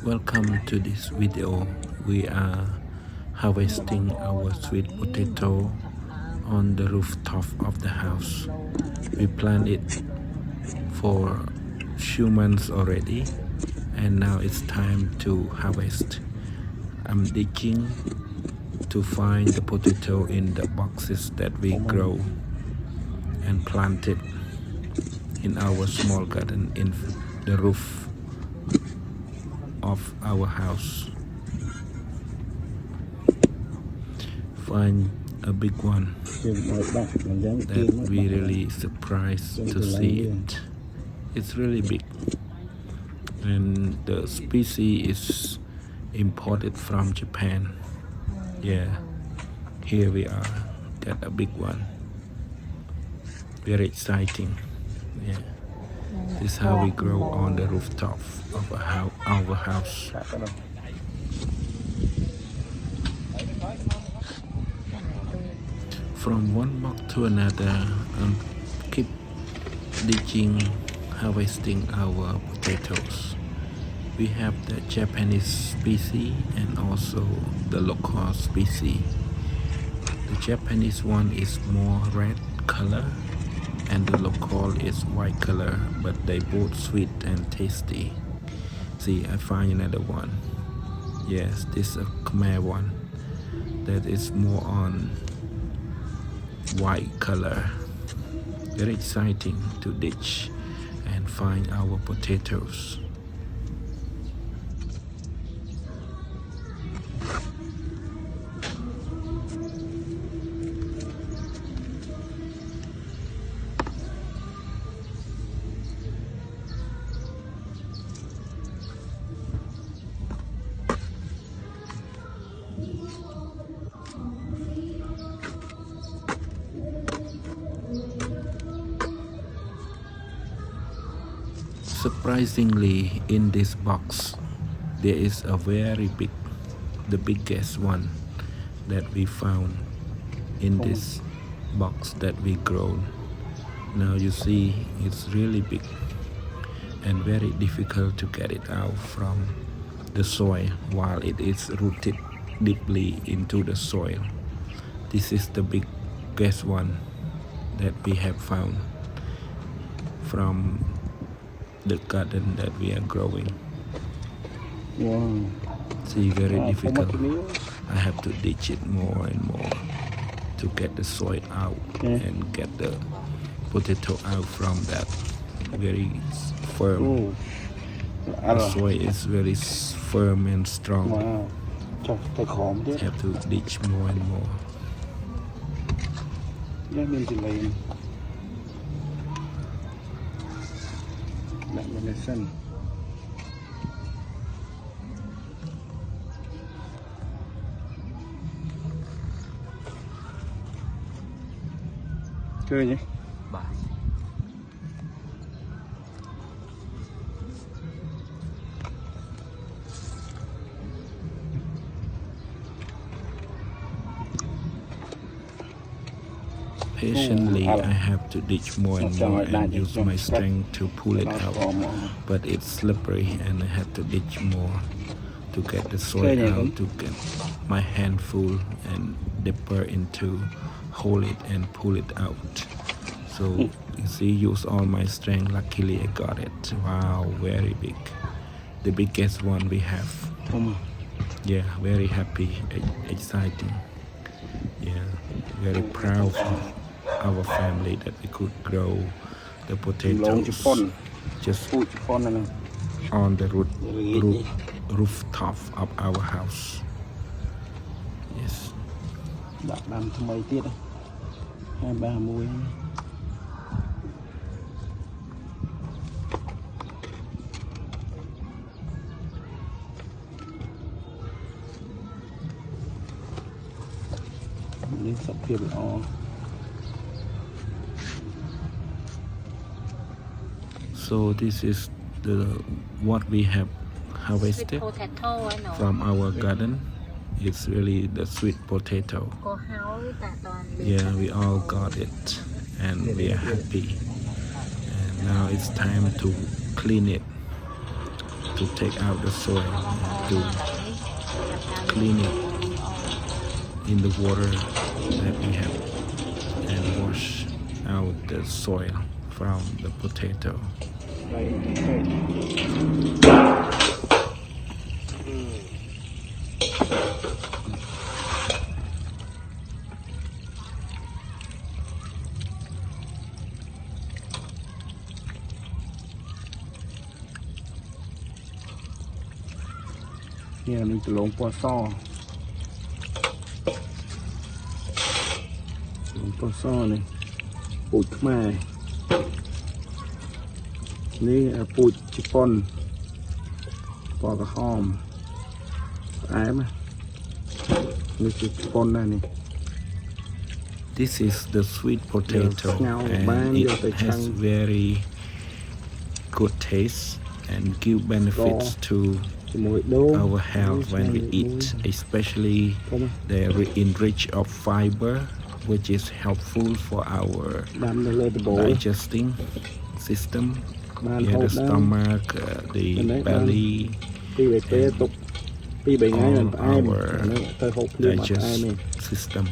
Welcome to this video. We are harvesting our sweet potato on the rooftop of the house. We planted it for few months already, and now it's time to harvest. I'm digging to find the potato in the boxes that we grow and planted in our small garden in the roof of our house. Find a big one that we really surprised to see it. It's really big, and the species is imported from Japan. Yeah, here we are, got a big one. Very exciting. Yeah, this is how we grow on the rooftop of our house. From one box to another, keep digging, harvesting our potatoes. We have the Japanese species and also the local species. The Japanese one is more red color and the local is white color, but they both sweet and tasty. See, I find another one. Yes, this is a Khmer one that is more on white color. Very exciting to ditch and find our potatoes. Surprisingly, in this box, there is a very big, the biggest one that we found in this box that we grown. Now you see, it's really big and very difficult to get it out from the soil while it is rooted deeply into the soil. This is the biggest one that we have found from the garden that we are growing. Wow. See, very difficult. I have to ditch it more and more to get the soil out and get the potato out from that very firm. The soil is very firm and strong. Wow. Have to ditch more and more. Chơi nhỉ? Patiently, I have to ditch more and more and use my strength to pull it out. But it's slippery and I have to ditch more to get the soil out, to get my hand full and dipper into hold it and pull it out. So you see, use all my strength. Luckily I got it. Wow, very big. The biggest one we have. Yeah, very happy, exciting. Yeah, very proud of our family that we could grow the potatoes just on the rooftop of our house. Yes. So this is what we have harvested from our garden. It's really the sweet potato. Yeah, we all got it and we are happy. And now it's time to clean it, to take out the soil, to clean it in the water that we have and wash out the soil from the potato. เนี่ยนี่จะลงปอซ่อลงปอซ่อนี่ปูดขึ้นมานี่ปูดจิปนปอกระหอมอายมั้ยนี่จิปนได้นี่ This is the sweet potato and it has very good taste and give benefits to our health when we eat, especially they are enriched of fiber, which is helpful for our digesting system, the stomach, the belly, and all our digestive system,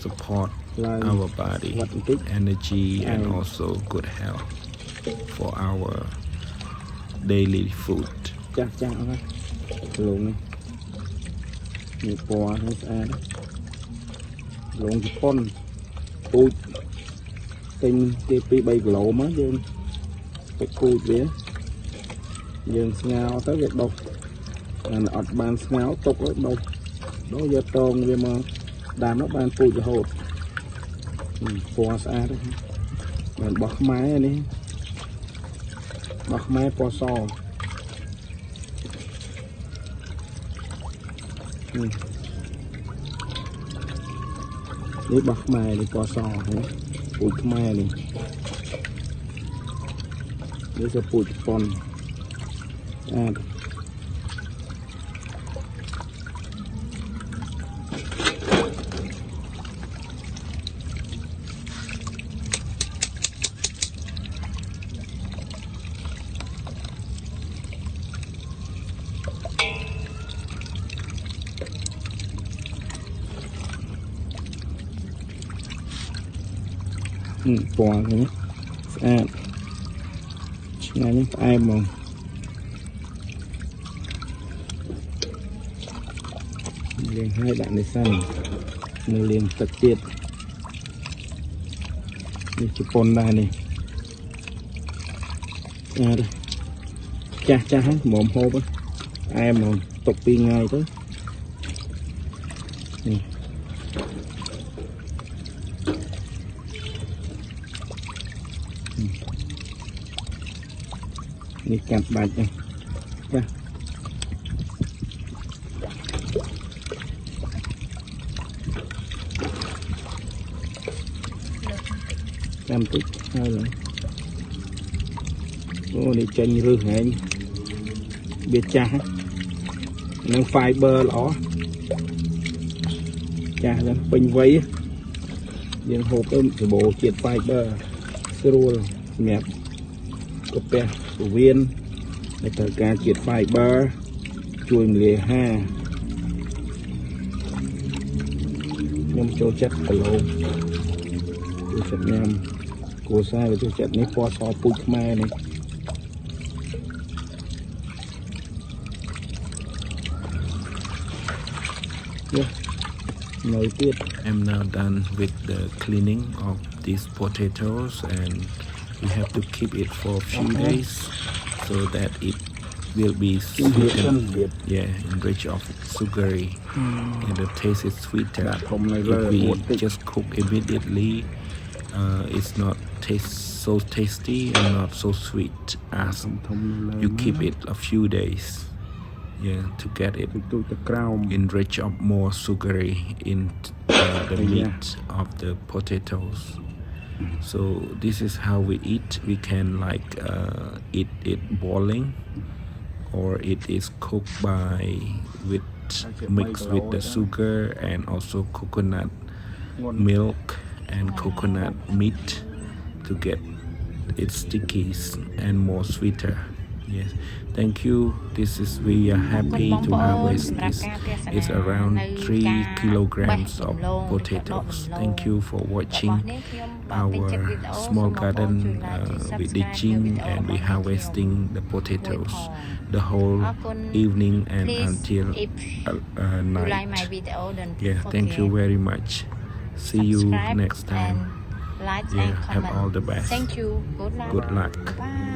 support our body, energy, and also good health for our daily food. ចាស់ចាស់ហ្នឹងលងនេះពណ៌នេះស្អាតលងជប៉ុនពូជទិញទី2 3គីឡូមកយើងទៅពូជវាយើងស្ងោរទៅវាដុះអានអត់បានស្ងោរទុកឲ្យដុះយកតងវាមកដាំនោះបានពូជរហូតពណ៌ស្អាតហ្នឹងរបស់ខ្មែរនេះរបស់ខ្មែរពណ៌សនេះរបស់ខ្មែរនេះពណ៌សហ្នឹងពូជខ្មែរនេះជាពូជជប៉ុនស្អាតពណ៌នេះស្អាតឆ្ងាញ់នេះផ្អែមហ្មងលាងហើយដាក់នេះសិននៅលាងទឹកទៀតនេះជប៉ុនដែរនេះស្អាតចាស់ចាស់ហ្នឹងហ្មមហូបផ្អែមហ្មងទុក2ថ្ងៃទៅនេះនេះកាត់បាច់នេះចាចាំតិចហើយអូនេះចេញរឹសហែងវាចាស់នឹង fiber ល្អចាស់ហ្នឹងពេញវ័យយើងហូបទៅសម្បូរជាតិ fiber ស្រួលសម្រាប់កាពះពោះវៀនដែលត្រូវការជាតិ fiber ជួយរំលាយអាហារខ្ញុំចូលចិត្តគីឡូចូលចិត្តញ៉ាំគួរសារចូលចិត្តនេះពណ៌សពូជខ្មែរនេះនៅទៀត I'm now done with the cleaning of these potatoes and we have to keep it for a few days so that it will be sweetened, enriched of sugary and the taste is sweeter. If we just cook immediately, it's not so tasty and not so sweet as you keep it a few days. To get it enriched of more sugary in the meat of the potatoes. So this is how we eat. We can eat it boiling, or it is cooked mixed with the sugar and also coconut milk and coconut meat to get it sticky and more sweeter. Yes, thank you. This is we are happy to harvest this. It's around 3 kilograms of potatoes. Thank you for watching our small garden with ditching and we harvesting the potatoes the whole evening and until night. Yeah, thank you very much. See you next time. Like Yeah, and have comment. all the best. Thank you. Good luck. Good luck. Bye.